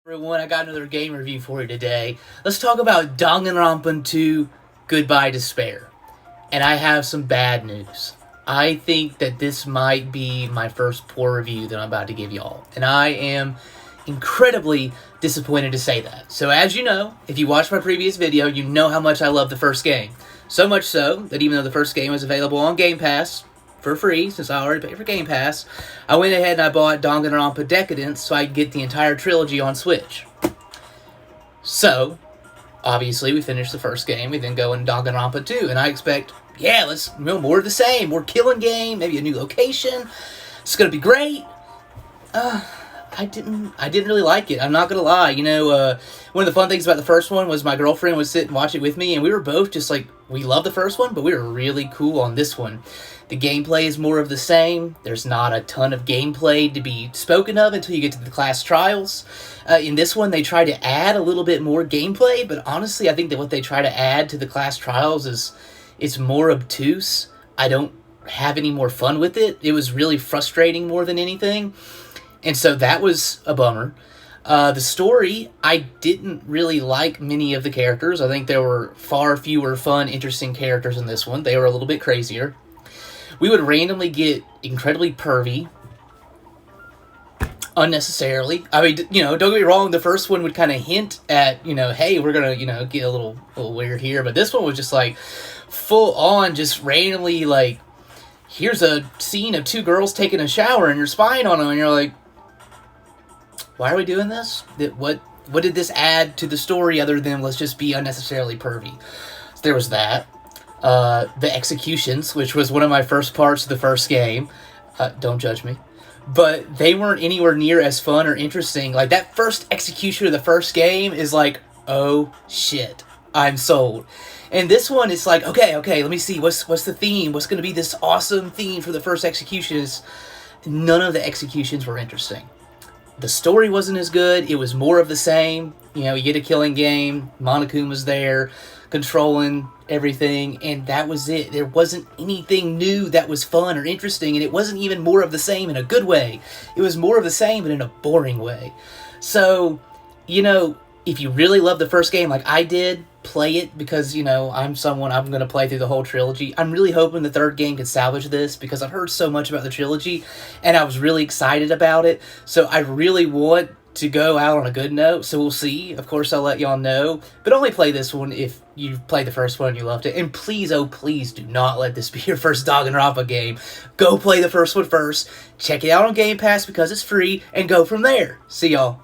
Everyone, I got another game review for you today. Let's talk about Danganronpa 2 Goodbye Despair. And I have some bad news. I think that this might be my first poor review that I'm about to give y'all. And I am incredibly disappointed to say that. So as you know, if you watched my previous video, you know how much I love the first game. So much so that even though the first game was available on Game Pass for free, since I already paid for Game Pass, I went ahead and I bought Danganronpa Decadence so I could get the entire trilogy on Switch. So, obviously, we finished the first game, we then go into Danganronpa 2, and I expect, yeah, let's more of the same, more killing game, maybe a new location, it's gonna be great. I didn't really like it. I'm not gonna lie. One of the fun things about the first one was my girlfriend would sit and watch it with me, and we were both just like, we love the first one, but we were really cool on this one. The gameplay is more of the same. There's not a ton of gameplay to be spoken of until you get to the class trials. In this one, they try to add a little bit more gameplay, but honestly, I think that what they try to add to the class trials is it's more obtuse. I don't have any more fun with it. It was really frustrating more than anything. And so that was a bummer. The story, I didn't really like many of the characters. I think there were far fewer fun, interesting characters in this one. They were a little bit crazier. We would randomly get incredibly pervy. Unnecessarily. I mean, don't get me wrong, the first one would kind of hint at, hey, we're going to, get a little weird here. But this one was just like full on, just randomly like, here's a scene of two girls taking a shower and you're spying on them and you're like, why are we doing this? What did this add to the story other than let's just be unnecessarily pervy? So there was that. The executions, which was one of my first parts of the first game. Don't judge me. But they weren't anywhere near as fun or interesting. Like, that first execution of the first game is like, oh shit, I'm sold. And this one, it's like, okay, let me see, what's the theme? What's going to be this awesome theme for the first executions? None of the executions were interesting. The story wasn't as good. It was more of the same. You get a killing game. Monokuma was there, controlling everything, and that was it. There wasn't anything new that was fun or interesting, and it wasn't even more of the same in a good way. It was more of the same, but in a boring way. So, if you really love the first game like I did, play it because, I'm going to play through the whole trilogy. I'm really hoping the third game can salvage this because I've heard so much about the trilogy and I was really excited about it. So I really want to go out on a good note. So we'll see. Of course, I'll let y'all know. But only play this one if you've played the first one and you loved it. And please, oh please, do not let this be your first Danganronpa game. Go play the first one first. Check it out on Game Pass because it's free and go from there. See y'all.